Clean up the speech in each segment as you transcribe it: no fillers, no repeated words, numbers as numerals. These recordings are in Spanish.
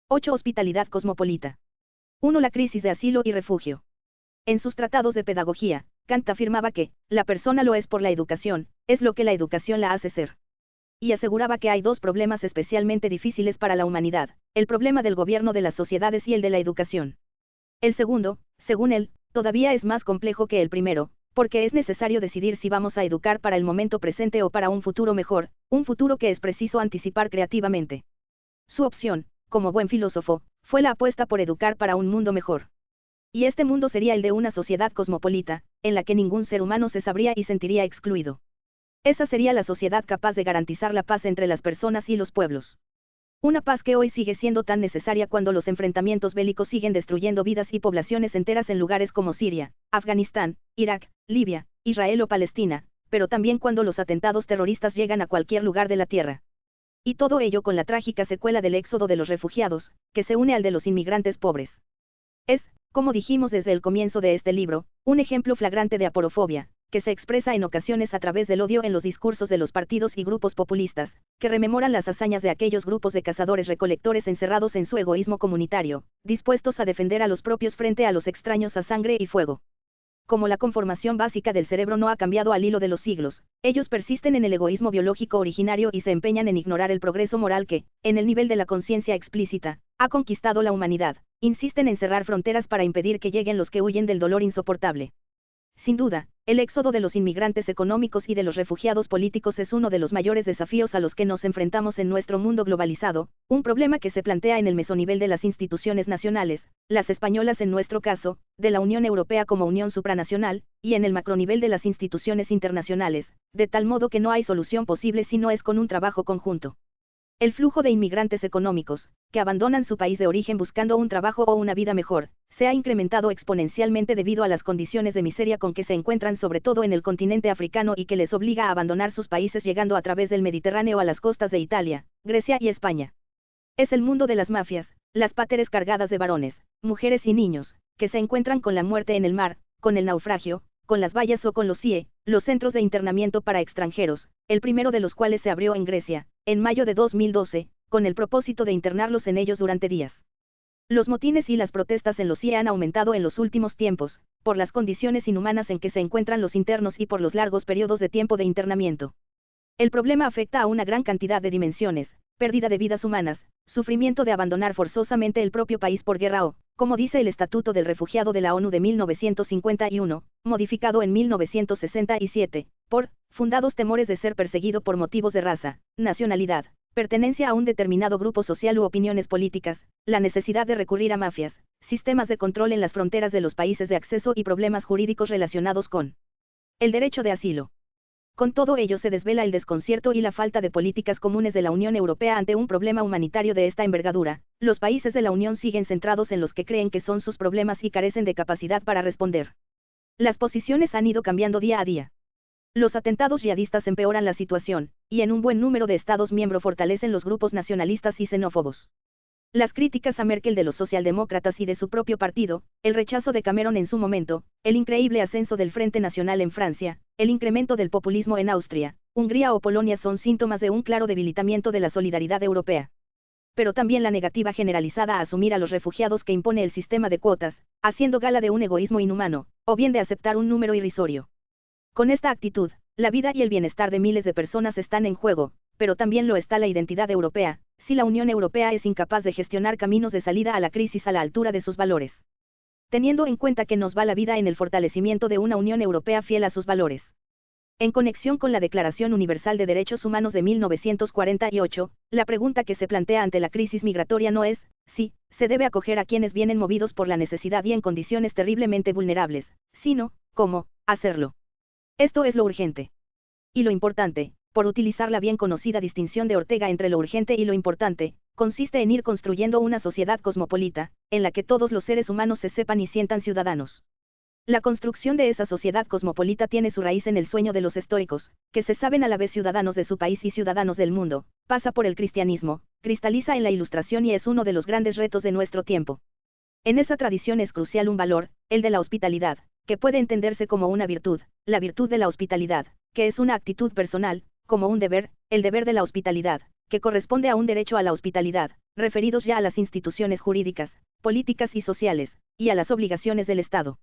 8. Hospitalidad cosmopolita. 1. La crisis de asilo y refugio. En sus tratados de pedagogía, Kant afirmaba que, la persona lo es por la educación, es lo que la educación la hace ser. Y aseguraba que hay dos problemas especialmente difíciles para la humanidad, el problema del gobierno de las sociedades y el de la educación. El segundo, según él, todavía es más complejo que el primero, porque es necesario decidir si vamos a educar para el momento presente o para un futuro mejor, un futuro que es preciso anticipar creativamente. Su opción, como buen filósofo, fue la apuesta por educar para un mundo mejor. Y este mundo sería el de una sociedad cosmopolita, en la que ningún ser humano se sabría y sentiría excluido. Esa sería la sociedad capaz de garantizar la paz entre las personas y los pueblos. Una paz que hoy sigue siendo tan necesaria cuando los enfrentamientos bélicos siguen destruyendo vidas y poblaciones enteras en lugares como Siria, Afganistán, Irak, Libia, Israel o Palestina, pero también cuando los atentados terroristas llegan a cualquier lugar de la tierra. Y todo ello con la trágica secuela del éxodo de los refugiados, que se une al de los inmigrantes pobres. Es, como dijimos desde el comienzo de este libro, un ejemplo flagrante de aporofobia, que se expresa en ocasiones a través del odio en los discursos de los partidos y grupos populistas, que rememoran las hazañas de aquellos grupos de cazadores-recolectores encerrados en su egoísmo comunitario, dispuestos a defender a los propios frente a los extraños a sangre y fuego. Como la conformación básica del cerebro no ha cambiado al hilo de los siglos, ellos persisten en el egoísmo biológico originario y se empeñan en ignorar el progreso moral que, en el nivel de la conciencia explícita, ha conquistado la humanidad, insisten en cerrar fronteras para impedir que lleguen los que huyen del dolor insoportable. Sin duda, el éxodo de los inmigrantes económicos y de los refugiados políticos es uno de los mayores desafíos a los que nos enfrentamos en nuestro mundo globalizado, un problema que se plantea en el mesonivel de las instituciones nacionales, las españolas en nuestro caso, de la Unión Europea como unión supranacional, y en el macronivel de las instituciones internacionales, de tal modo que no hay solución posible si no es con un trabajo conjunto. El flujo de inmigrantes económicos, que abandonan su país de origen buscando un trabajo o una vida mejor, se ha incrementado exponencialmente debido a las condiciones de miseria con que se encuentran sobre todo en el continente africano y que les obliga a abandonar sus países llegando a través del Mediterráneo a las costas de Italia, Grecia y España. Es el mundo de las mafias, las páteres cargadas de varones, mujeres y niños, que se encuentran con la muerte en el mar, con el naufragio, con las vallas o con los CIE, los centros de internamiento para extranjeros, el primero de los cuales se abrió en Grecia, en mayo de 2012, con el propósito de internarlos en ellos durante días. Los motines y las protestas en los CIE han aumentado en los últimos tiempos, por las condiciones inhumanas en que se encuentran los internos y por los largos periodos de tiempo de internamiento. El problema afecta a una gran cantidad de dimensiones: pérdida de vidas humanas, sufrimiento de abandonar forzosamente el propio país por guerra o, como dice el Estatuto del Refugiado de la ONU de 1951, modificado en 1967, por fundados temores de ser perseguido por motivos de raza, nacionalidad, pertenencia a un determinado grupo social u opiniones políticas, la necesidad de recurrir a mafias, sistemas de control en las fronteras de los países de acceso y problemas jurídicos relacionados con el derecho de asilo. Con todo ello se desvela el desconcierto y la falta de políticas comunes de la Unión Europea ante un problema humanitario de esta envergadura. Los países de la Unión siguen centrados en los que creen que son sus problemas y carecen de capacidad para responder. Las posiciones han ido cambiando día a día. Los atentados yihadistas empeoran la situación, y en un buen número de Estados miembros fortalecen los grupos nacionalistas y xenófobos. Las críticas a Merkel de los socialdemócratas y de su propio partido, el rechazo de Cameron en su momento, el increíble ascenso del Frente Nacional en Francia, el incremento del populismo en Austria, Hungría o Polonia son síntomas de un claro debilitamiento de la solidaridad europea. Pero también la negativa generalizada a asumir a los refugiados que impone el sistema de cuotas, haciendo gala de un egoísmo inhumano, o bien de aceptar un número irrisorio. Con esta actitud, la vida y el bienestar de miles de personas están en juego, pero también lo está la identidad europea, si la Unión Europea es incapaz de gestionar caminos de salida a la crisis a la altura de sus valores. Teniendo en cuenta que nos va la vida en el fortalecimiento de una Unión Europea fiel a sus valores. En conexión con la Declaración Universal de Derechos Humanos de 1948, la pregunta que se plantea ante la crisis migratoria no es si se debe acoger a quienes vienen movidos por la necesidad y en condiciones terriblemente vulnerables, sino cómo hacerlo. Esto es lo urgente. Y lo importante, por utilizar la bien conocida distinción de Ortega entre lo urgente y lo importante, consiste en ir construyendo una sociedad cosmopolita, en la que todos los seres humanos se sepan y sientan ciudadanos. La construcción de esa sociedad cosmopolita tiene su raíz en el sueño de los estoicos, que se saben a la vez ciudadanos de su país y ciudadanos del mundo, pasa por el cristianismo, cristaliza en la Ilustración y es uno de los grandes retos de nuestro tiempo. En esa tradición es crucial un valor, el de la hospitalidad, que puede entenderse como una virtud, la virtud de la hospitalidad, que es una actitud personal, como un deber, el deber de la hospitalidad, que corresponde a un derecho a la hospitalidad, referidos ya a las instituciones jurídicas, políticas y sociales, y a las obligaciones del Estado.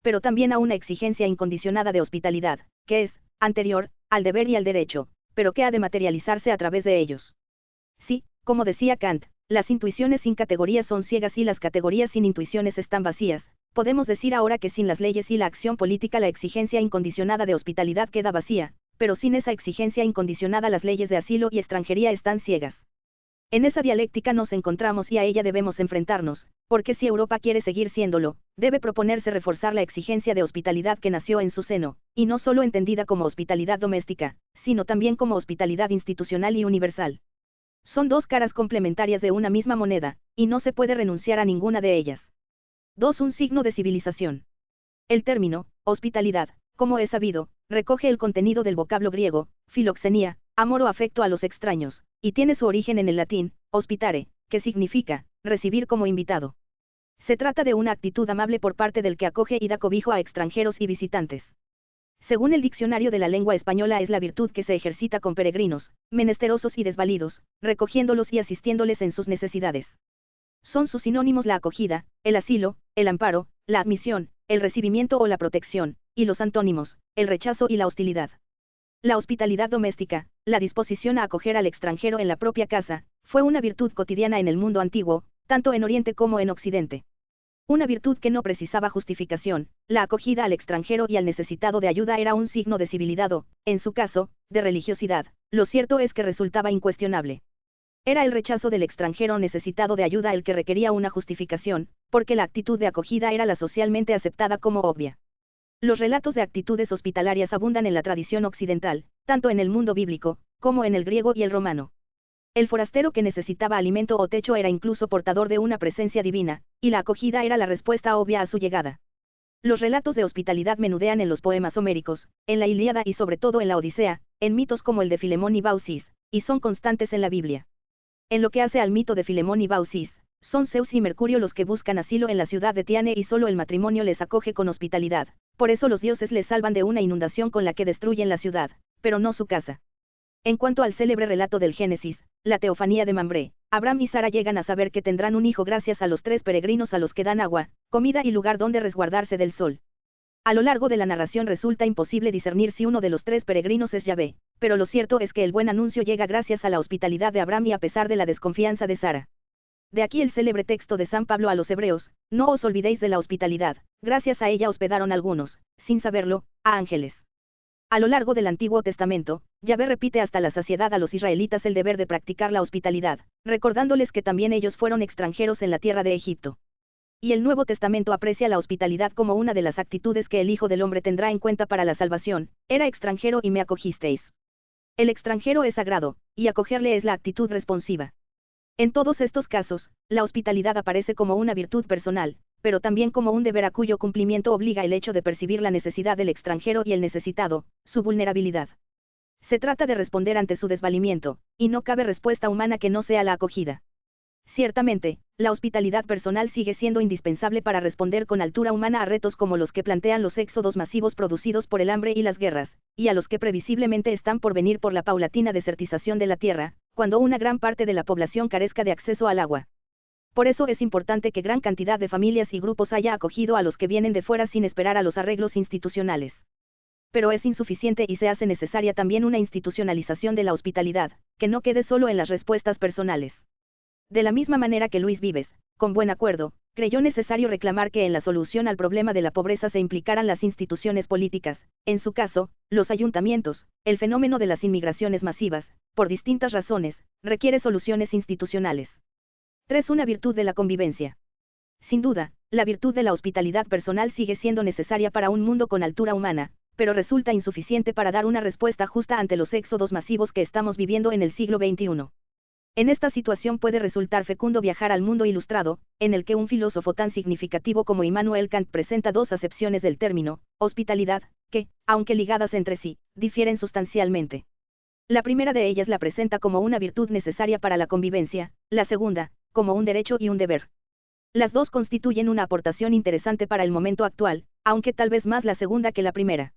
Pero también a una exigencia incondicionada de hospitalidad, que es, anterior, al deber y al derecho, pero que ha de materializarse a través de ellos. Sí, como decía Kant, las intuiciones sin categorías son ciegas y las categorías sin intuiciones están vacías. Podemos decir ahora que sin las leyes y la acción política la exigencia incondicionada de hospitalidad queda vacía, pero sin esa exigencia incondicionada las leyes de asilo y extranjería están ciegas. En esa dialéctica nos encontramos y a ella debemos enfrentarnos, porque si Europa quiere seguir siéndolo, debe proponerse reforzar la exigencia de hospitalidad que nació en su seno, y no solo entendida como hospitalidad doméstica, sino también como hospitalidad institucional y universal. Son dos caras complementarias de una misma moneda, y no se puede renunciar a ninguna de ellas. 2. Un signo de civilización. El término, hospitalidad, como es sabido, recoge el contenido del vocablo griego, filoxenía, amor o afecto a los extraños, y tiene su origen en el latín, hospitare, que significa, recibir como invitado. Se trata de una actitud amable por parte del que acoge y da cobijo a extranjeros y visitantes. Según el diccionario de la lengua española es la virtud que se ejercita con peregrinos, menesterosos y desvalidos, recogiéndolos y asistiéndoles en sus necesidades. Son sus sinónimos la acogida, el asilo, el amparo, la admisión, el recibimiento o la protección, y los antónimos, el rechazo y la hostilidad. La hospitalidad doméstica, la disposición a acoger al extranjero en la propia casa, fue una virtud cotidiana en el mundo antiguo, tanto en Oriente como en Occidente. Una virtud que no precisaba justificación, la acogida al extranjero y al necesitado de ayuda era un signo de civilidad o, en su caso, de religiosidad. Lo cierto es que resultaba incuestionable. Era el rechazo del extranjero necesitado de ayuda el que requería una justificación, porque la actitud de acogida era la socialmente aceptada como obvia. Los relatos de actitudes hospitalarias abundan en la tradición occidental, tanto en el mundo bíblico, como en el griego y el romano. El forastero que necesitaba alimento o techo era incluso portador de una presencia divina, y la acogida era la respuesta obvia a su llegada. Los relatos de hospitalidad menudean en los poemas homéricos, en la Ilíada y sobre todo en la Odisea, en mitos como el de Filemón y Baucis, y son constantes en la Biblia. En lo que hace al mito de Filemón y Baucis, son Zeus y Mercurio los que buscan asilo en la ciudad de Tiane y solo el matrimonio les acoge con hospitalidad, por eso los dioses les salvan de una inundación con la que destruyen la ciudad, pero no su casa. En cuanto al célebre relato del Génesis, la teofanía de Mambré, Abraham y Sara llegan a saber que tendrán un hijo gracias a los 3 peregrinos a los que dan agua, comida y lugar donde resguardarse del sol. A lo largo de la narración resulta imposible discernir si uno de los 3 peregrinos es Yahvé, pero lo cierto es que el buen anuncio llega gracias a la hospitalidad de Abraham y a pesar de la desconfianza de Sara. De aquí el célebre texto de San Pablo a los Hebreos: no os olvidéis de la hospitalidad, gracias a ella hospedaron algunos, sin saberlo, a ángeles. A lo largo del Antiguo Testamento, Yahvé repite hasta la saciedad a los israelitas el deber de practicar la hospitalidad, recordándoles que también ellos fueron extranjeros en la tierra de Egipto. Y el Nuevo Testamento aprecia la hospitalidad como una de las actitudes que el Hijo del Hombre tendrá en cuenta para la salvación: era extranjero y me acogisteis. El extranjero es sagrado, y acogerle es la actitud responsiva. En todos estos casos, la hospitalidad aparece como una virtud personal, pero también como un deber a cuyo cumplimiento obliga el hecho de percibir la necesidad del extranjero y el necesitado, su vulnerabilidad. Se trata de responder ante su desvalimiento, y no cabe respuesta humana que no sea la acogida. Ciertamente, la hospitalidad personal sigue siendo indispensable para responder con altura humana a retos como los que plantean los éxodos masivos producidos por el hambre y las guerras, y a los que previsiblemente están por venir por la paulatina desertización de la tierra, cuando una gran parte de la población carezca de acceso al agua. Por eso es importante que gran cantidad de familias y grupos haya acogido a los que vienen de fuera sin esperar a los arreglos institucionales. Pero es insuficiente y se hace necesaria también una institucionalización de la hospitalidad, que no quede solo en las respuestas personales. De la misma manera que Luis Vives, con buen acuerdo, creyó necesario reclamar que en la solución al problema de la pobreza se implicaran las instituciones políticas, en su caso, los ayuntamientos. El fenómeno de las inmigraciones masivas, por distintas razones, requiere soluciones institucionales. 3. Una virtud de la convivencia. Sin duda, la virtud de la hospitalidad personal sigue siendo necesaria para un mundo con altura humana, pero resulta insuficiente para dar una respuesta justa ante los éxodos masivos que estamos viviendo en el siglo XXI. En esta situación puede resultar fecundo viajar al mundo ilustrado, en el que un filósofo tan significativo como Immanuel Kant presenta 2 acepciones del término, hospitalidad, que, aunque ligadas entre sí, difieren sustancialmente. La primera de ellas la presenta como una virtud necesaria para la convivencia, la segunda, como un derecho y un deber. Las dos constituyen una aportación interesante para el momento actual, aunque tal vez más la segunda que la primera.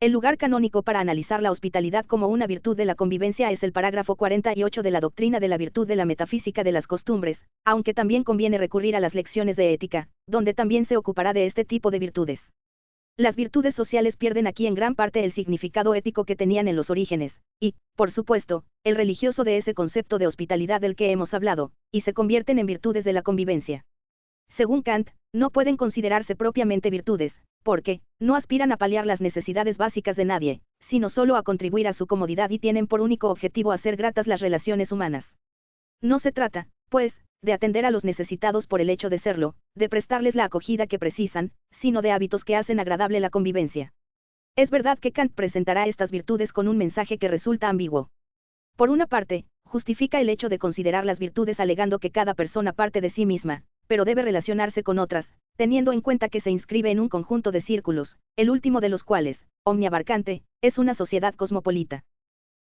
El lugar canónico para analizar la hospitalidad como una virtud de la convivencia es el parágrafo 48 de la doctrina de la virtud de la metafísica de las costumbres, aunque también conviene recurrir a las lecciones de ética, donde también se ocupará de este tipo de virtudes. Las virtudes sociales pierden aquí en gran parte el significado ético que tenían en los orígenes, y, por supuesto, el religioso de ese concepto de hospitalidad del que hemos hablado, y se convierten en virtudes de la convivencia. Según Kant, no pueden considerarse propiamente virtudes, porque no aspiran a paliar las necesidades básicas de nadie, sino solo a contribuir a su comodidad y tienen por único objetivo hacer gratas las relaciones humanas. No se trata, pues, de atender a los necesitados por el hecho de serlo, de prestarles la acogida que precisan, sino de hábitos que hacen agradable la convivencia. Es verdad que Kant presentará estas virtudes con un mensaje que resulta ambiguo. Por una parte, justifica el hecho de considerar las virtudes alegando que cada persona parte de sí misma, pero debe relacionarse con otras, teniendo en cuenta que se inscribe en un conjunto de círculos, el último de los cuales, omniabarcante, es una sociedad cosmopolita.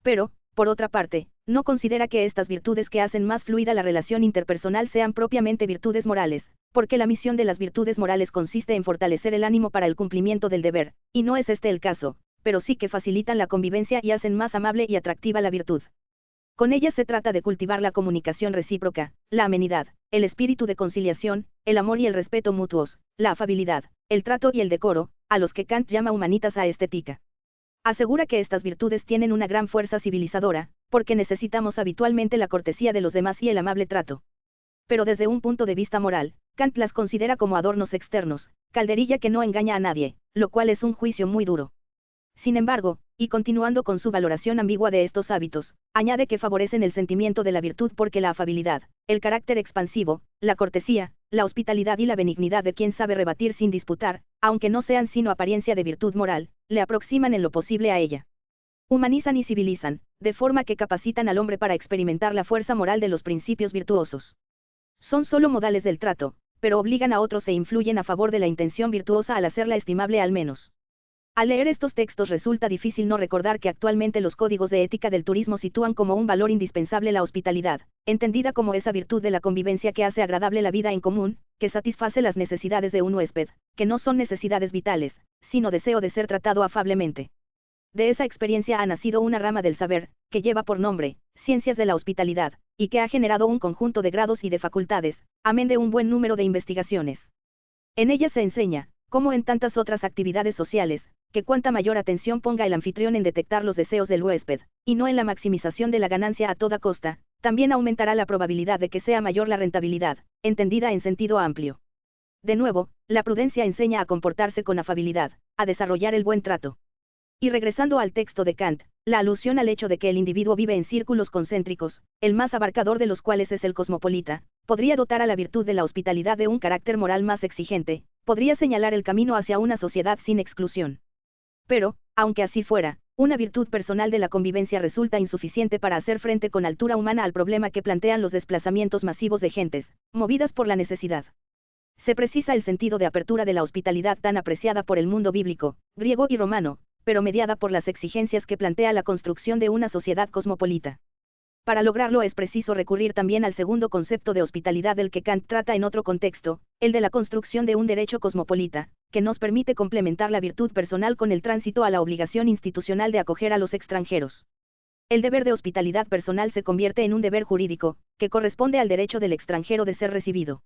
Pero, por otra parte, no considera que estas virtudes que hacen más fluida la relación interpersonal sean propiamente virtudes morales, porque la misión de las virtudes morales consiste en fortalecer el ánimo para el cumplimiento del deber, y no es este el caso, pero sí que facilitan la convivencia y hacen más amable y atractiva la virtud. Con ellas se trata de cultivar la comunicación recíproca, la amenidad, el espíritu de conciliación, el amor y el respeto mutuos, la afabilidad, el trato y el decoro, a los que Kant llama humanitas aesthetica. Asegura que estas virtudes tienen una gran fuerza civilizadora, porque necesitamos habitualmente la cortesía de los demás y el amable trato. Pero desde un punto de vista moral, Kant las considera como adornos externos, calderilla que no engaña a nadie, lo cual es un juicio muy duro. Sin embargo, y continuando con su valoración ambigua de estos hábitos, añade que favorecen el sentimiento de la virtud porque la afabilidad, el carácter expansivo, la cortesía, la hospitalidad y la benignidad de quien sabe rebatir sin disputar, aunque no sean sino apariencia de virtud moral, le aproximan en lo posible a ella. Humanizan y civilizan, de forma que capacitan al hombre para experimentar la fuerza moral de los principios virtuosos. Son solo modales del trato, pero obligan a otros e influyen a favor de la intención virtuosa al hacerla estimable al menos. Al leer estos textos resulta difícil no recordar que actualmente los códigos de ética del turismo sitúan como un valor indispensable la hospitalidad, entendida como esa virtud de la convivencia que hace agradable la vida en común, que satisface las necesidades de un huésped, que no son necesidades vitales, sino deseo de ser tratado afablemente. De esa experiencia ha nacido una rama del saber, que lleva por nombre, Ciencias de la Hospitalidad, y que ha generado un conjunto de grados y de facultades, amén de un buen número de investigaciones. En ella se enseña, como en tantas otras actividades sociales, que cuanta mayor atención ponga el anfitrión en detectar los deseos del huésped, y no en la maximización de la ganancia a toda costa, también aumentará la probabilidad de que sea mayor la rentabilidad, entendida en sentido amplio. De nuevo, la prudencia enseña a comportarse con afabilidad, a desarrollar el buen trato. Y regresando al texto de Kant, la alusión al hecho de que el individuo vive en círculos concéntricos, el más abarcador de los cuales es el cosmopolita, podría dotar a la virtud de la hospitalidad de un carácter moral más exigente, podría señalar el camino hacia una sociedad sin exclusión. Pero, aunque así fuera, una virtud personal de la convivencia resulta insuficiente para hacer frente con altura humana al problema que plantean los desplazamientos masivos de gentes, movidas por la necesidad. Se precisa el sentido de apertura de la hospitalidad tan apreciada por el mundo bíblico, griego y romano, pero mediada por las exigencias que plantea la construcción de una sociedad cosmopolita. Para lograrlo es preciso recurrir también al segundo concepto de hospitalidad del que Kant trata en otro contexto, el de la construcción de un derecho cosmopolita, que nos permite complementar la virtud personal con el tránsito a la obligación institucional de acoger a los extranjeros. El deber de hospitalidad personal se convierte en un deber jurídico, que corresponde al derecho del extranjero de ser recibido.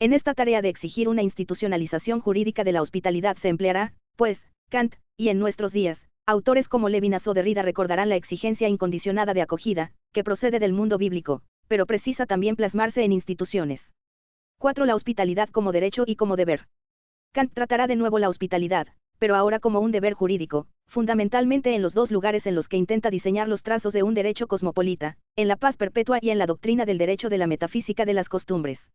En esta tarea de exigir una institucionalización jurídica de la hospitalidad se empleará, pues, Kant, y en nuestros días, autores como Levinas o Derrida recordarán la exigencia incondicionada de acogida, que procede del mundo bíblico, pero precisa también plasmarse en instituciones. 4. La hospitalidad como derecho y como deber. Kant tratará de nuevo la hospitalidad, pero ahora como un deber jurídico, fundamentalmente en los dos lugares en los que intenta diseñar los trazos de un derecho cosmopolita, en la paz perpetua y en la doctrina del derecho de la metafísica de las costumbres.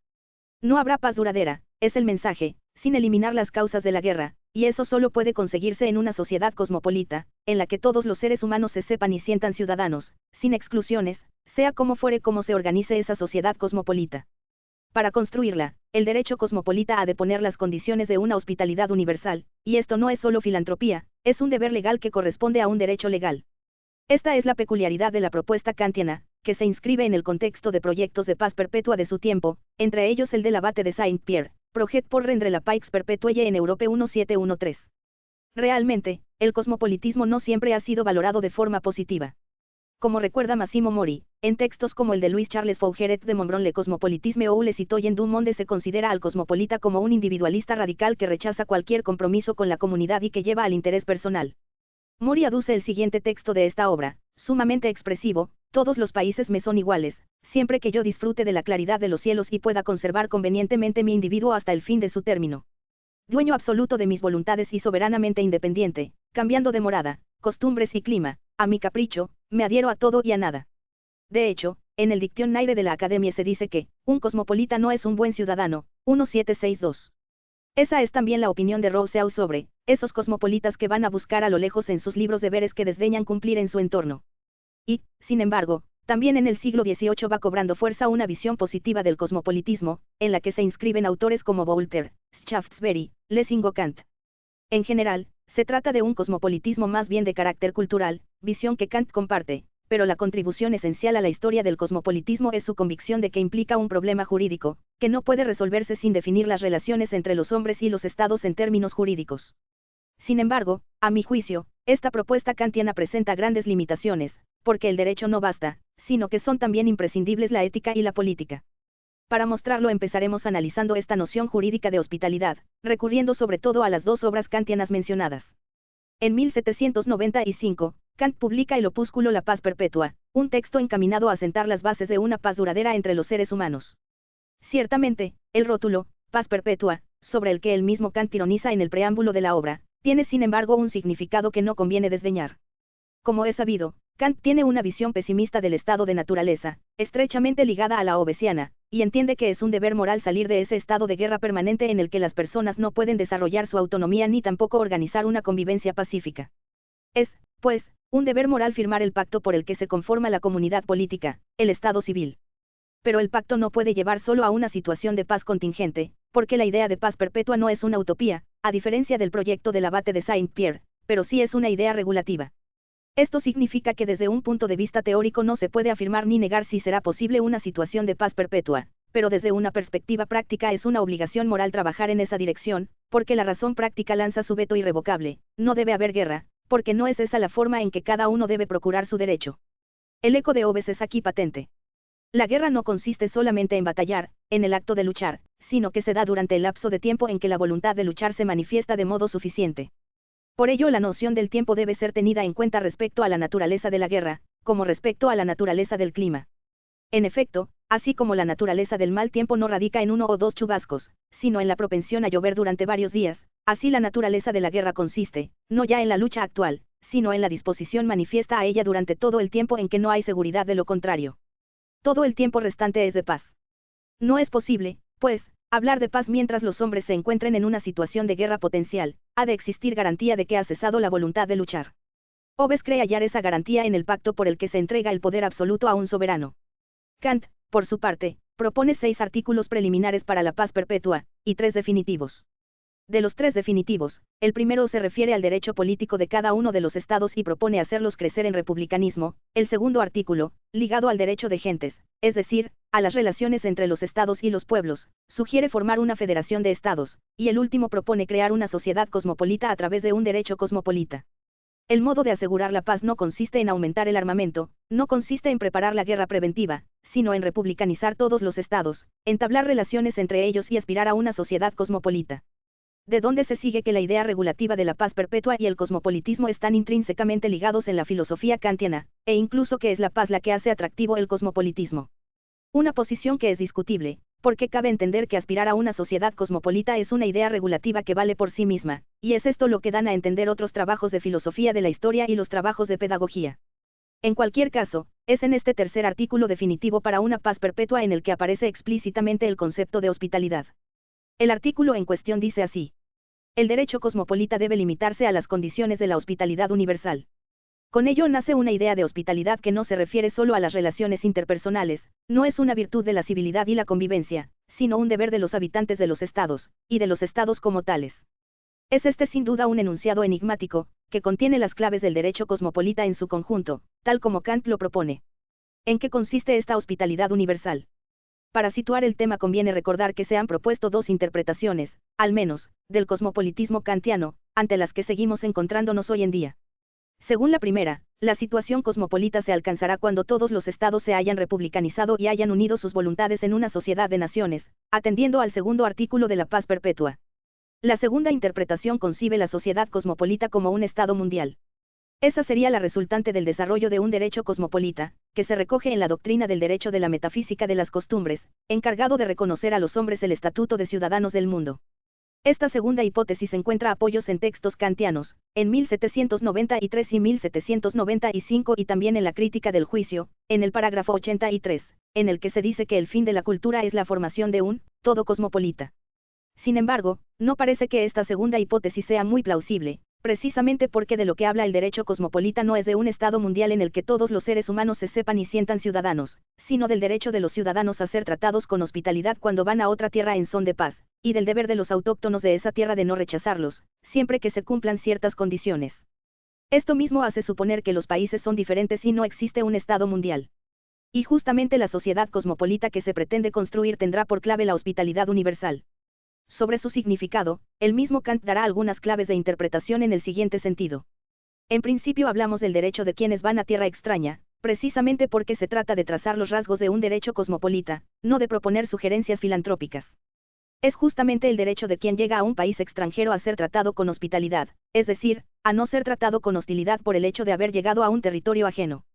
No habrá paz duradera, es el mensaje, sin eliminar las causas de la guerra, y eso solo puede conseguirse en una sociedad cosmopolita, en la que todos los seres humanos se sepan y sientan ciudadanos, sin exclusiones, sea como fuere cómo se organice esa sociedad cosmopolita. Para construirla, el derecho cosmopolita ha de poner las condiciones de una hospitalidad universal, y esto no es solo filantropía, es un deber legal que corresponde a un derecho legal. Esta es la peculiaridad de la propuesta kantiana, que se inscribe en el contexto de proyectos de paz perpetua de su tiempo, entre ellos el del abate de Saint-Pierre, Projet pour rendre la paix perpétue en Europe 1713. Realmente, el cosmopolitismo no siempre ha sido valorado de forma positiva. Como recuerda Massimo Mori, en textos como el de Louis Charles Fougeret de Montbrun Le cosmopolitisme ou le citoyen du monde se considera al cosmopolita como un individualista radical que rechaza cualquier compromiso con la comunidad y que lleva al interés personal. Mori aduce el siguiente texto de esta obra, sumamente expresivo: todos los países me son iguales, siempre que yo disfrute de la claridad de los cielos y pueda conservar convenientemente mi individuo hasta el fin de su término. Dueño absoluto de mis voluntades y soberanamente independiente, cambiando de morada, costumbres y clima, a mi capricho, me adhiero a todo y a nada. De hecho, en el Dictionnaire de la Academia se dice que, un cosmopolita no es un buen ciudadano, 1762. Esa es también la opinión de Rousseau sobre, esos cosmopolitas que van a buscar a lo lejos en sus libros deberes que desdeñan cumplir en su entorno. Y, sin embargo, también en el siglo XVIII va cobrando fuerza una visión positiva del cosmopolitismo, en la que se inscriben autores como Voltaire, Shaftesbury, Lessing o Kant. En general, se trata de un cosmopolitismo más bien de carácter cultural, visión que Kant comparte, pero la contribución esencial a la historia del cosmopolitismo es su convicción de que implica un problema jurídico, que no puede resolverse sin definir las relaciones entre los hombres y los estados en términos jurídicos. Sin embargo, a mi juicio, esta propuesta kantiana presenta grandes limitaciones, porque el derecho no basta, sino que son también imprescindibles la ética y la política. Para mostrarlo empezaremos analizando esta noción jurídica de hospitalidad, recurriendo sobre todo a las dos obras kantianas mencionadas. En 1795, Kant publica el opúsculo La Paz Perpetua, un texto encaminado a sentar las bases de una paz duradera entre los seres humanos. Ciertamente, el rótulo, Paz Perpetua, sobre el que el mismo Kant ironiza en el preámbulo de la obra, tiene sin embargo un significado que no conviene desdeñar. Como es sabido, Kant tiene una visión pesimista del estado de naturaleza, estrechamente ligada a la hobbesiana, y entiende que es un deber moral salir de ese estado de guerra permanente en el que las personas no pueden desarrollar su autonomía ni tampoco organizar una convivencia pacífica. Es, pues, un deber moral firmar el pacto por el que se conforma la comunidad política, el Estado civil. Pero el pacto no puede llevar solo a una situación de paz contingente, porque la idea de paz perpetua no es una utopía, a diferencia del proyecto del abate de Saint-Pierre, pero sí es una idea regulativa. Esto significa que desde un punto de vista teórico no se puede afirmar ni negar si será posible una situación de paz perpetua, pero desde una perspectiva práctica es una obligación moral trabajar en esa dirección, porque la razón práctica lanza su veto irrevocable: no debe haber guerra, porque no es esa la forma en que cada uno debe procurar su derecho. El eco de Hobbes es aquí patente. La guerra no consiste solamente en batallar, en el acto de luchar, sino que se da durante el lapso de tiempo en que la voluntad de luchar se manifiesta de modo suficiente. Por ello la noción del tiempo debe ser tenida en cuenta respecto a la naturaleza de la guerra, como respecto a la naturaleza del clima. En efecto, así como la naturaleza del mal tiempo no radica en uno o dos chubascos, sino en la propensión a llover durante varios días, así la naturaleza de la guerra consiste, no ya en la lucha actual, sino en la disposición manifiesta a ella durante todo el tiempo en que no hay seguridad de lo contrario. Todo el tiempo restante es de paz. No es posible, pues, hablar de paz mientras los hombres se encuentren en una situación de guerra potencial. Ha de existir garantía de que ha cesado la voluntad de luchar. Hobbes cree hallar esa garantía en el pacto por el que se entrega el poder absoluto a un soberano. Kant, por su parte, propone 6 artículos preliminares para la paz perpetua, y 3 definitivos. De los 3 definitivos, el primero se refiere al derecho político de cada uno de los estados y propone hacerlos crecer en republicanismo. El segundo artículo, ligado al derecho de gentes, es decir, a las relaciones entre los estados y los pueblos, sugiere formar una federación de estados, y el último propone crear una sociedad cosmopolita a través de un derecho cosmopolita. El modo de asegurar la paz no consiste en aumentar el armamento, no consiste en preparar la guerra preventiva, sino en republicanizar todos los estados, entablar relaciones entre ellos y aspirar a una sociedad cosmopolita. ¿De dónde se sigue que la idea regulativa de la paz perpetua y el cosmopolitismo están intrínsecamente ligados en la filosofía kantiana, e incluso que es la paz la que hace atractivo el cosmopolitismo? Una posición que es discutible, porque cabe entender que aspirar a una sociedad cosmopolita es una idea regulativa que vale por sí misma, y es esto lo que dan a entender otros trabajos de filosofía de la historia y los trabajos de pedagogía. En cualquier caso, es en este tercer artículo definitivo para una paz perpetua en el que aparece explícitamente el concepto de hospitalidad. El artículo en cuestión dice así: el derecho cosmopolita debe limitarse a las condiciones de la hospitalidad universal. Con ello nace una idea de hospitalidad que no se refiere solo a las relaciones interpersonales, no es una virtud de la civilidad y la convivencia, sino un deber de los habitantes de los estados, y de los estados como tales. Es este sin duda un enunciado enigmático, que contiene las claves del derecho cosmopolita en su conjunto, tal como Kant lo propone. ¿En qué consiste esta hospitalidad universal? Para situar el tema conviene recordar que se han propuesto 2 interpretaciones, al menos, del cosmopolitismo kantiano, ante las que seguimos encontrándonos hoy en día. Según la primera, la situación cosmopolita se alcanzará cuando todos los estados se hayan republicanizado y hayan unido sus voluntades en una sociedad de naciones, atendiendo al segundo artículo de la paz perpetua. La segunda interpretación concibe la sociedad cosmopolita como un estado mundial. Esa sería la resultante del desarrollo de un derecho cosmopolita, que se recoge en la doctrina del derecho de la metafísica de las costumbres, encargado de reconocer a los hombres el estatuto de ciudadanos del mundo. Esta segunda hipótesis encuentra apoyos en textos kantianos, en 1793 y 1795 y también en la Crítica del Juicio, en el parágrafo 83, en el que se dice que el fin de la cultura es la formación de un todo cosmopolita. Sin embargo, no parece que esta segunda hipótesis sea muy plausible, precisamente porque de lo que habla el derecho cosmopolita no es de un estado mundial en el que todos los seres humanos se sepan y sientan ciudadanos, sino del derecho de los ciudadanos a ser tratados con hospitalidad cuando van a otra tierra en son de paz, y del deber de los autóctonos de esa tierra de no rechazarlos, siempre que se cumplan ciertas condiciones. Esto mismo hace suponer que los países son diferentes y no existe un estado mundial. Y justamente la sociedad cosmopolita que se pretende construir tendrá por clave la hospitalidad universal. Sobre su significado, el mismo Kant dará algunas claves de interpretación en el siguiente sentido. En principio hablamos del derecho de quienes van a tierra extraña, precisamente porque se trata de trazar los rasgos de un derecho cosmopolita, no de proponer sugerencias filantrópicas. Es justamente el derecho de quien llega a un país extranjero a ser tratado con hospitalidad, es decir, a no ser tratado con hostilidad por el hecho de haber llegado a un territorio ajeno.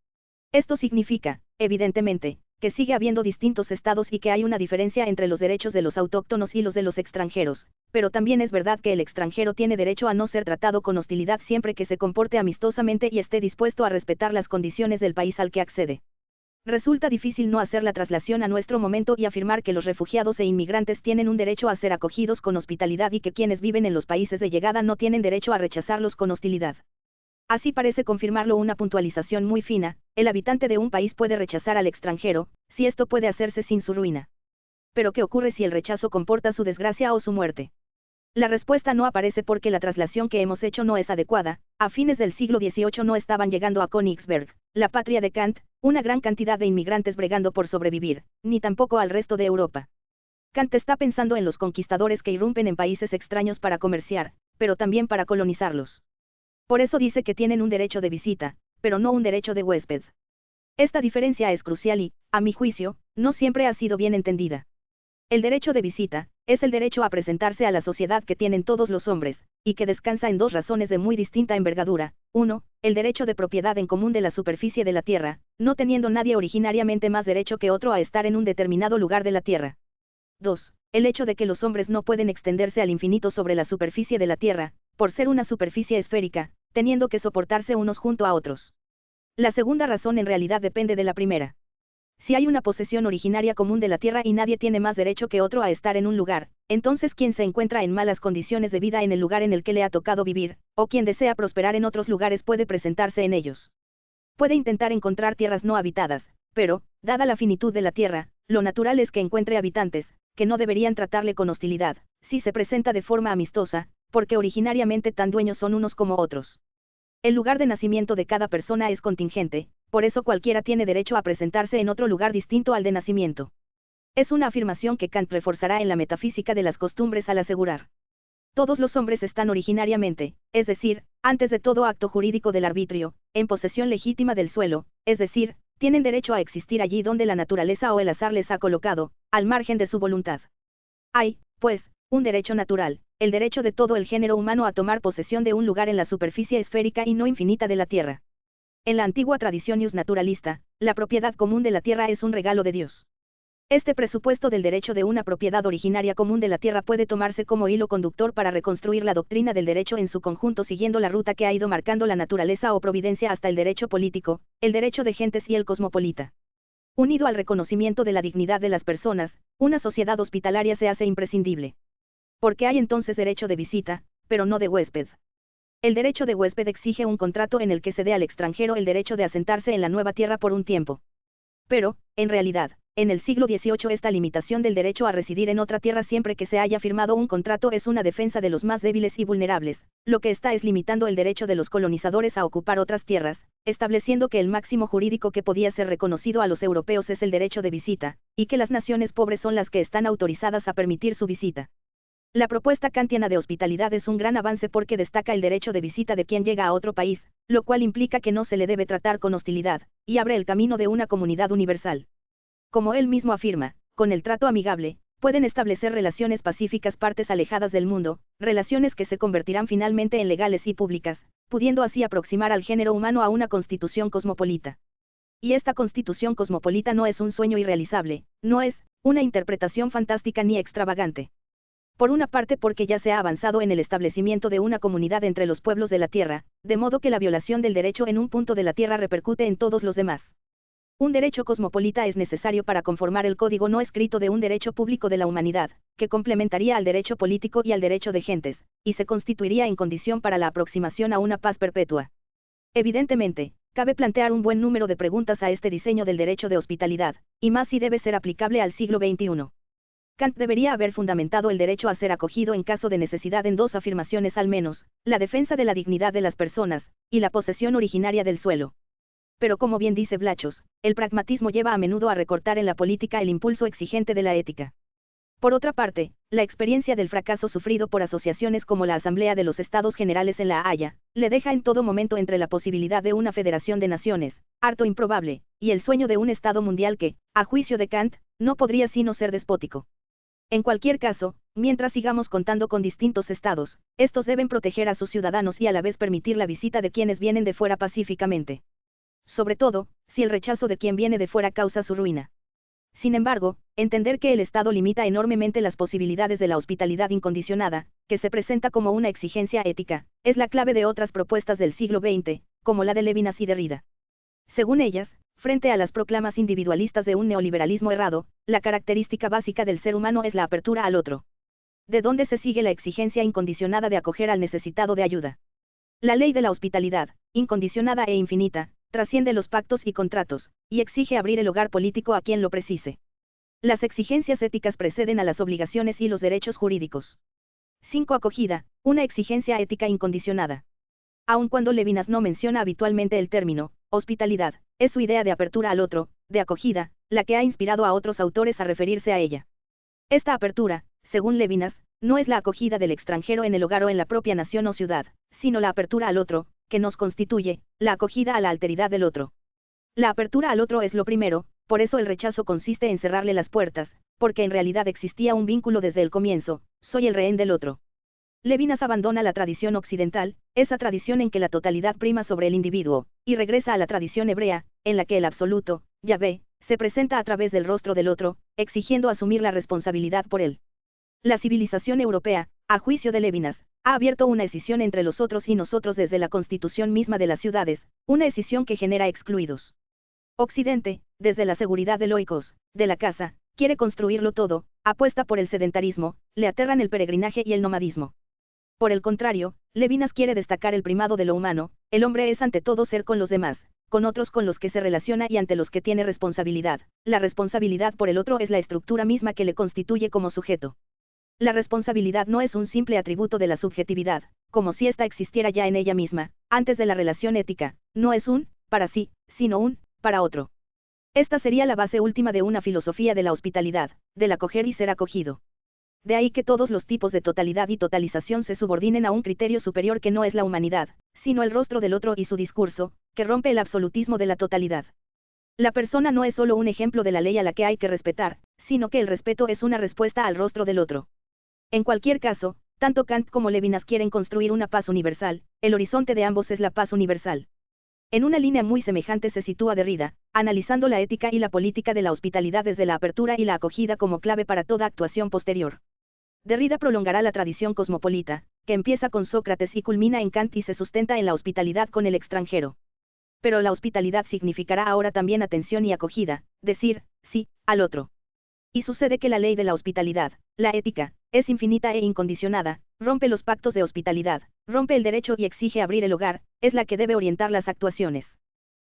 Esto significa, evidentemente, que sigue habiendo distintos estados y que hay una diferencia entre los derechos de los autóctonos y los de los extranjeros, pero también es verdad que el extranjero tiene derecho a no ser tratado con hostilidad siempre que se comporte amistosamente y esté dispuesto a respetar las condiciones del país al que accede. Resulta difícil no hacer la traslación a nuestro momento y afirmar que los refugiados e inmigrantes tienen un derecho a ser acogidos con hospitalidad y que quienes viven en los países de llegada no tienen derecho a rechazarlos con hostilidad. Así parece confirmarlo una puntualización muy fina: el habitante de un país puede rechazar al extranjero, si esto puede hacerse sin su ruina. Pero ¿qué ocurre si el rechazo comporta su desgracia o su muerte? La respuesta no aparece porque la traslación que hemos hecho no es adecuada. A fines del siglo XVIII no estaban llegando a Königsberg, la patria de Kant, una gran cantidad de inmigrantes bregando por sobrevivir, ni tampoco al resto de Europa. Kant está pensando en los conquistadores que irrumpen en países extraños para comerciar, pero también para colonizarlos. Por eso dice que tienen un derecho de visita, pero no un derecho de huésped. Esta diferencia es crucial y, a mi juicio, no siempre ha sido bien entendida. El derecho de visita es el derecho a presentarse a la sociedad que tienen todos los hombres, y que descansa en dos razones de muy distinta envergadura. 1. El derecho de propiedad en común de la superficie de la tierra, no teniendo nadie originariamente más derecho que otro a estar en un determinado lugar de la tierra. 2. El hecho de que los hombres no pueden extenderse al infinito sobre la superficie de la tierra, por ser una superficie esférica, teniendo que soportarse unos junto a otros. La segunda razón en realidad depende de la primera. Si hay una posesión originaria común de la tierra y nadie tiene más derecho que otro a estar en un lugar, entonces quien se encuentra en malas condiciones de vida en el lugar en el que le ha tocado vivir, o quien desea prosperar en otros lugares puede presentarse en ellos. Puede intentar encontrar tierras no habitadas, pero, dada la finitud de la tierra, lo natural es que encuentre habitantes, que no deberían tratarle con hostilidad, si se presenta de forma amistosa, porque originariamente tan dueños son unos como otros. El lugar de nacimiento de cada persona es contingente, por eso cualquiera tiene derecho a presentarse en otro lugar distinto al de nacimiento. Es una afirmación que Kant reforzará en la metafísica de las costumbres al asegurar: todos los hombres están originariamente, es decir, antes de todo acto jurídico del arbitrio, en posesión legítima del suelo, es decir, tienen derecho a existir allí donde la naturaleza o el azar les ha colocado, al margen de su voluntad. Hay, pues, un derecho natural, el derecho de todo el género humano a tomar posesión de un lugar en la superficie esférica y no infinita de la tierra. En la antigua tradición naturalista, la propiedad común de la tierra es un regalo de Dios. Este presupuesto del derecho de una propiedad originaria común de la tierra puede tomarse como hilo conductor para reconstruir la doctrina del derecho en su conjunto siguiendo la ruta que ha ido marcando la naturaleza o providencia hasta el derecho político, el derecho de gentes y el cosmopolita. Unido al reconocimiento de la dignidad de las personas, una sociedad hospitalaria se hace imprescindible. Porque hay entonces derecho de visita, pero no de huésped. El derecho de huésped exige un contrato en el que se dé al extranjero el derecho de asentarse en la nueva tierra por un tiempo. Pero, en realidad, en el siglo XVIII esta limitación del derecho a residir en otra tierra siempre que se haya firmado un contrato es una defensa de los más débiles y vulnerables, lo que está es limitando el derecho de los colonizadores a ocupar otras tierras, estableciendo que el máximo jurídico que podía ser reconocido a los europeos es el derecho de visita, y que las naciones pobres son las que están autorizadas a permitir su visita. La propuesta kantiana de hospitalidad es un gran avance porque destaca el derecho de visita de quien llega a otro país, lo cual implica que no se le debe tratar con hostilidad, y abre el camino de una comunidad universal. Como él mismo afirma, con el trato amigable, pueden establecer relaciones pacíficas partes alejadas del mundo, relaciones que se convertirán finalmente en legales y públicas, pudiendo así aproximar al género humano a una constitución cosmopolita. Y esta constitución cosmopolita no es un sueño irrealizable, no es una interpretación fantástica ni extravagante. Por una parte porque ya se ha avanzado en el establecimiento de una comunidad entre los pueblos de la Tierra, de modo que la violación del derecho en un punto de la Tierra repercute en todos los demás. Un derecho cosmopolita es necesario para conformar el código no escrito de un derecho público de la humanidad, que complementaría al derecho político y al derecho de gentes, y se constituiría en condición para la aproximación a una paz perpetua. Evidentemente, cabe plantear un buen número de preguntas a este diseño del derecho de hospitalidad, y más si debe ser aplicable al siglo XXI. Kant debería haber fundamentado el derecho a ser acogido en caso de necesidad en dos afirmaciones al menos, la defensa de la dignidad de las personas, y la posesión originaria del suelo. Pero como bien dice Blachos, el pragmatismo lleva a menudo a recortar en la política el impulso exigente de la ética. Por otra parte, la experiencia del fracaso sufrido por asociaciones como la Asamblea de los Estados Generales en La Haya, le deja en todo momento entre la posibilidad de una federación de naciones, harto improbable, y el sueño de un Estado mundial que, a juicio de Kant, no podría sino ser despótico. En cualquier caso, mientras sigamos contando con distintos estados, estos deben proteger a sus ciudadanos y a la vez permitir la visita de quienes vienen de fuera pacíficamente. Sobre todo, si el rechazo de quien viene de fuera causa su ruina. Sin embargo, entender que el Estado limita enormemente las posibilidades de la hospitalidad incondicionada, que se presenta como una exigencia ética, es la clave de otras propuestas del siglo XX, como la de Levinas y Derrida. Según ellas, frente a las proclamas individualistas de un neoliberalismo errado, la característica básica del ser humano es la apertura al otro. De donde se sigue la exigencia incondicionada de acoger al necesitado de ayuda. La ley de la hospitalidad, incondicionada e infinita, trasciende los pactos y contratos, y exige abrir el hogar político a quien lo precise. Las exigencias éticas preceden a las obligaciones y los derechos jurídicos. 5. Acogida, una exigencia ética incondicionada. Aun cuando Levinas no menciona habitualmente el término hospitalidad, es su idea de apertura al otro, de acogida, la que ha inspirado a otros autores a referirse a ella. Esta apertura, según Levinas, no es la acogida del extranjero en el hogar o en la propia nación o ciudad, sino la apertura al otro, que nos constituye, la acogida a la alteridad del otro. La apertura al otro es lo primero, por eso el rechazo consiste en cerrarle las puertas, porque en realidad existía un vínculo desde el comienzo, soy el rehén del otro. Levinas abandona la tradición occidental, esa tradición en que la totalidad prima sobre el individuo, y regresa a la tradición hebrea, en la que el absoluto, Yahvé, se presenta a través del rostro del otro, exigiendo asumir la responsabilidad por él. La civilización europea, a juicio de Levinas, ha abierto una escisión entre los otros y nosotros desde la constitución misma de las ciudades, una escisión que genera excluidos. Occidente, desde la seguridad del oikos, de la casa, quiere construirlo todo, apuesta por el sedentarismo, le aterran el peregrinaje y el nomadismo. Por el contrario, Levinas quiere destacar el primado de lo humano, el hombre es ante todo ser con los demás, con otros con los que se relaciona y ante los que tiene responsabilidad. La responsabilidad por el otro es la estructura misma que le constituye como sujeto. La responsabilidad no es un simple atributo de la subjetividad, como si ésta existiera ya en ella misma, antes de la relación ética, no es un, para sí, sino un, para otro. Esta sería la base última de una filosofía de la hospitalidad, del acoger y ser acogido. De ahí que todos los tipos de totalidad y totalización se subordinen a un criterio superior que no es la humanidad, sino el rostro del otro y su discurso, que rompe el absolutismo de la totalidad. La persona no es solo un ejemplo de la ley a la que hay que respetar, sino que el respeto es una respuesta al rostro del otro. En cualquier caso, tanto Kant como Levinas quieren construir una paz universal, el horizonte de ambos es la paz universal. En una línea muy semejante se sitúa Derrida, analizando la ética y la política de la hospitalidad desde la apertura y la acogida como clave para toda actuación posterior. Derrida prolongará la tradición cosmopolita, que empieza con Sócrates y culmina en Kant y se sustenta en la hospitalidad con el extranjero. Pero la hospitalidad significará ahora también atención y acogida, decir, sí, al otro. Y sucede que la ley de la hospitalidad, la ética, es infinita e incondicionada, rompe los pactos de hospitalidad, rompe el derecho y exige abrir el hogar, es la que debe orientar las actuaciones.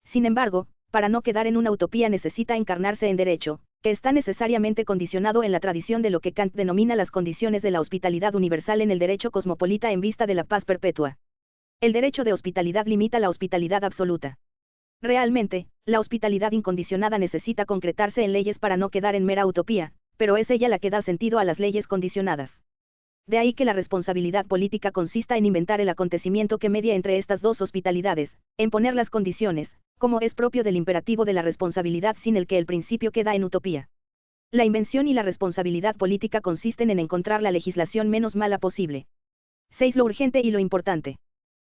Sin embargo, para no quedar en una utopía necesita encarnarse en derecho, que está necesariamente condicionado en la tradición de lo que Kant denomina las condiciones de la hospitalidad universal en el derecho cosmopolita en vista de la paz perpetua. El derecho de hospitalidad limita la hospitalidad absoluta. Realmente, la hospitalidad incondicionada necesita concretarse en leyes para no quedar en mera utopía, pero es ella la que da sentido a las leyes condicionadas. de ahí que la responsabilidad política consista en inventar el acontecimiento que media entre estas dos hospitalidades, en poner las condiciones, como es propio del imperativo de la responsabilidad sin el que el principio queda en utopía. La invención y la responsabilidad política consisten en encontrar la legislación menos mala posible. 6. Lo urgente y lo importante.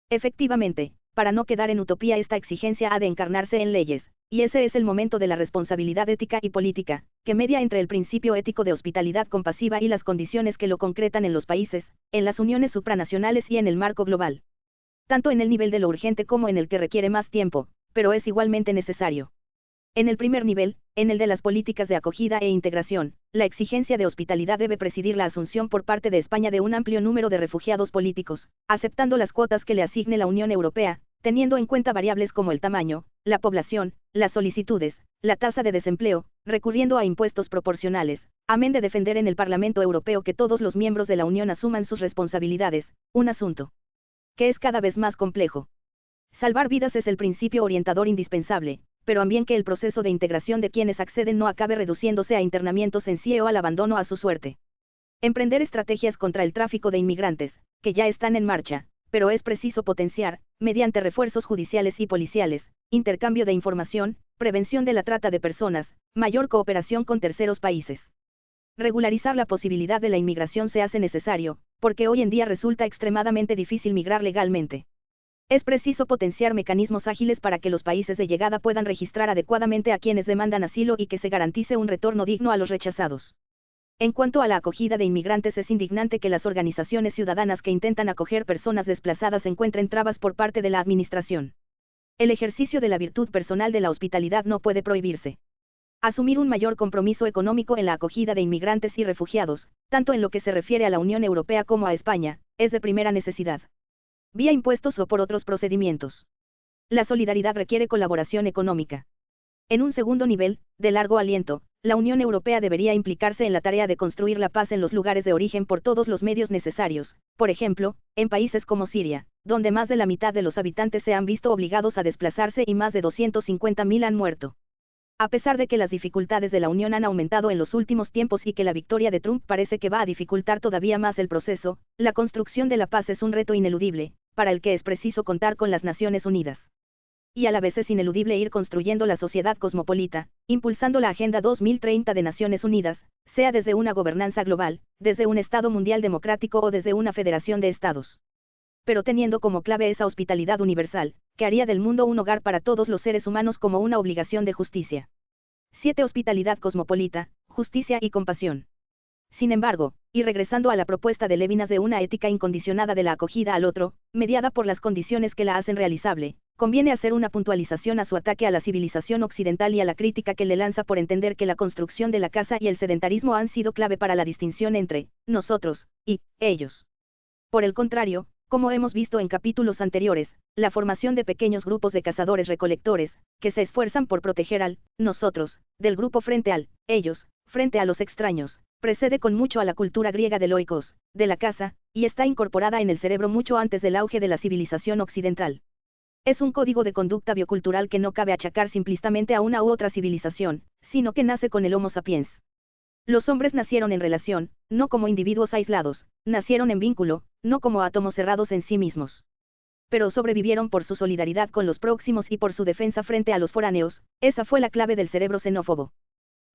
Efectivamente, para no quedar en utopía esta exigencia ha de encarnarse en leyes, y ese es el momento de la responsabilidad ética y política, que media entre el principio ético de hospitalidad compasiva y las condiciones que lo concretan en los países, en las uniones supranacionales y en el marco global. Tanto en el nivel de lo urgente como en el que requiere más tiempo, pero es igualmente necesario. En el primer nivel, en el de las políticas de acogida e integración, la exigencia de hospitalidad debe presidir la asunción por parte de España de un amplio número de refugiados políticos, aceptando las cuotas que le asigne la Unión Europea, teniendo en cuenta variables como el tamaño, la población, las solicitudes, la tasa de desempleo, recurriendo a impuestos proporcionales, amén de defender en el Parlamento Europeo que todos los miembros de la Unión asuman sus responsabilidades, un asunto que es cada vez más complejo. Salvar vidas es el principio orientador indispensable, pero también que el proceso de integración de quienes acceden no acabe reduciéndose a internamientos en sí o al abandono a su suerte. Emprender estrategias contra el tráfico de inmigrantes, que ya están en marcha, pero es preciso potenciar, mediante refuerzos judiciales y policiales, intercambio de información, prevención de la trata de personas, mayor cooperación con terceros países. Regularizar la posibilidad de la inmigración se hace necesario, porque hoy en día resulta extremadamente difícil migrar legalmente. Es preciso potenciar mecanismos ágiles para que los países de llegada puedan registrar adecuadamente a quienes demandan asilo y que se garantice un retorno digno a los rechazados. En cuanto a la acogida de inmigrantes, es indignante que las organizaciones ciudadanas que intentan acoger personas desplazadas encuentren trabas por parte de la administración. El ejercicio de la virtud personal de la hospitalidad no puede prohibirse. Asumir un mayor compromiso económico en la acogida de inmigrantes y refugiados, tanto en lo que se refiere a la Unión Europea como a España, es de primera necesidad. Vía impuestos o por otros procedimientos. La solidaridad requiere colaboración económica. En un segundo nivel, de largo aliento, la Unión Europea debería implicarse en la tarea de construir la paz en los lugares de origen por todos los medios necesarios, por ejemplo, en países como Siria, donde más de la mitad de los habitantes se han visto obligados a desplazarse y más de 250.000 han muerto. A pesar de que las dificultades de la Unión han aumentado en los últimos tiempos y que la victoria de Trump parece que va a dificultar todavía más el proceso, la construcción de la paz es un reto ineludible, para el que es preciso contar con las Naciones Unidas. Y a la vez es ineludible ir construyendo la sociedad cosmopolita, impulsando la Agenda 2030 de Naciones Unidas, sea desde una gobernanza global, desde un Estado mundial democrático o desde una federación de estados. Pero teniendo como clave esa hospitalidad universal, que haría del mundo un hogar para todos los seres humanos como una obligación de justicia. 7. Hospitalidad cosmopolita, justicia y compasión. Sin embargo, y regresando a la propuesta de Levinas de una ética incondicionada de la acogida al otro, mediada por las condiciones que la hacen realizable, conviene hacer una puntualización a su ataque a la civilización occidental y a la crítica que le lanza por entender que la construcción de la casa y el sedentarismo han sido clave para la distinción entre nosotros y ellos. Por el contrario, como hemos visto en capítulos anteriores, la formación de pequeños grupos de cazadores-recolectores, que se esfuerzan por proteger al nosotros, del grupo frente al ellos, frente a los extraños, precede con mucho a la cultura griega del oikos, de la caza, y está incorporada en el cerebro mucho antes del auge de la civilización occidental. Es un código de conducta biocultural que no cabe achacar simplistamente a una u otra civilización, sino que nace con el Homo sapiens. Los hombres nacieron en relación, no como individuos aislados, nacieron en vínculo, no como átomos cerrados en sí mismos. Pero sobrevivieron por su solidaridad con los próximos y por su defensa frente a los foráneos, esa fue la clave del cerebro xenófobo.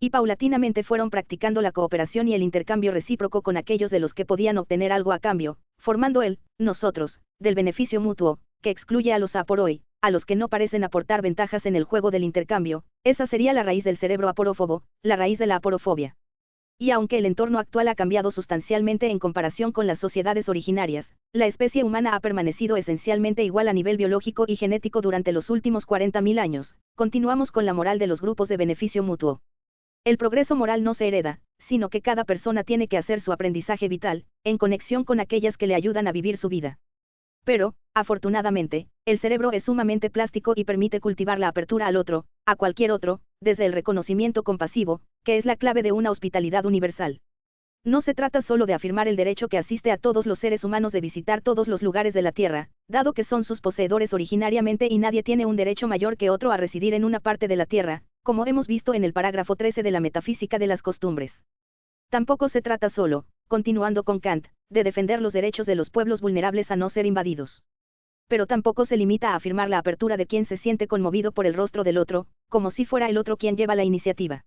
Y paulatinamente fueron practicando la cooperación y el intercambio recíproco con aquellos de los que podían obtener algo a cambio, formando el nosotros, del beneficio mutuo, que excluye a los aporoi, a los que no parecen aportar ventajas en el juego del intercambio, esa sería la raíz del cerebro aporófobo, la raíz de la aporofobia. Y aunque el entorno actual ha cambiado sustancialmente en comparación con las sociedades originarias, la especie humana ha permanecido esencialmente igual a nivel biológico y genético durante los últimos 40.000 años, continuamos con la moral de los grupos de beneficio mutuo. El progreso moral no se hereda, sino que cada persona tiene que hacer su aprendizaje vital, en conexión con aquellas que le ayudan a vivir su vida. Pero, afortunadamente, el cerebro es sumamente plástico y permite cultivar la apertura al otro, a cualquier otro, desde el reconocimiento compasivo, que es la clave de una hospitalidad universal. No se trata solo de afirmar el derecho que asiste a todos los seres humanos de visitar todos los lugares de la Tierra, dado que son sus poseedores originariamente y nadie tiene un derecho mayor que otro a residir en una parte de la Tierra, como hemos visto en el parágrafo 13 de la Metafísica de las Costumbres. Tampoco se trata solo, continuando con Kant, de defender los derechos de los pueblos vulnerables a no ser invadidos. Pero tampoco se limita a afirmar la apertura de quien se siente conmovido por el rostro del otro, como si fuera el otro quien lleva la iniciativa.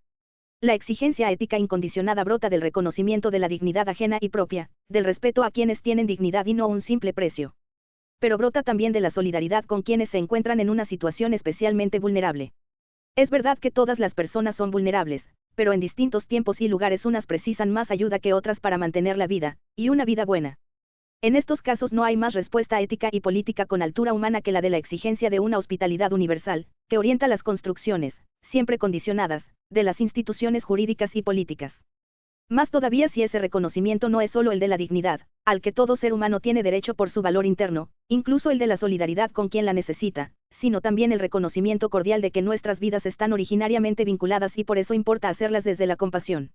La exigencia ética incondicionada brota del reconocimiento de la dignidad ajena y propia, del respeto a quienes tienen dignidad y no un simple precio. Pero brota también de la solidaridad con quienes se encuentran en una situación especialmente vulnerable. Es verdad que todas las personas son vulnerables, pero en distintos tiempos y lugares unas precisan más ayuda que otras para mantener la vida, y una vida buena. En estos casos no hay más respuesta ética y política con altura humana que la de la exigencia de una hospitalidad universal, que orienta las construcciones, siempre condicionadas, de las instituciones jurídicas y políticas. Más todavía si ese reconocimiento no es solo el de la dignidad, al que todo ser humano tiene derecho por su valor interno, incluso el de la solidaridad con quien la necesita, sino también el reconocimiento cordial de que nuestras vidas están originariamente vinculadas y por eso importa hacerlas desde la compasión.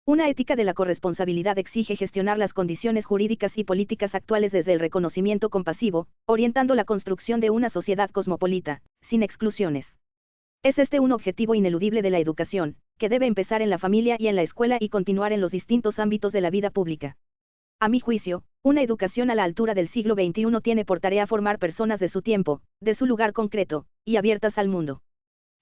Una ética de la corresponsabilidad exige gestionar las condiciones jurídicas y políticas actuales desde el reconocimiento compasivo, orientando la construcción de una sociedad cosmopolita, sin exclusiones. Es este un objetivo ineludible de la educación, que debe empezar en la familia y en la escuela y continuar en los distintos ámbitos de la vida pública. A mi juicio, una educación a la altura del siglo XXI tiene por tarea formar personas de su tiempo, de su lugar concreto, y abiertas al mundo.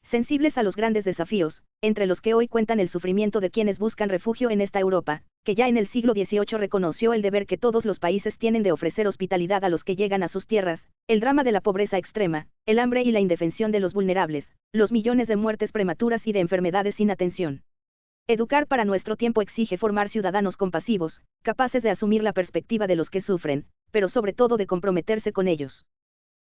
Sensibles a los grandes desafíos, entre los que hoy cuentan el sufrimiento de quienes buscan refugio en esta Europa, que ya en el siglo XVIII reconoció el deber que todos los países tienen de ofrecer hospitalidad a los que llegan a sus tierras, el drama de la pobreza extrema, el hambre y la indefensión de los vulnerables, los millones de muertes prematuras y de enfermedades sin atención. Educar para nuestro tiempo exige formar ciudadanos compasivos, capaces de asumir la perspectiva de los que sufren, pero sobre todo de comprometerse con ellos.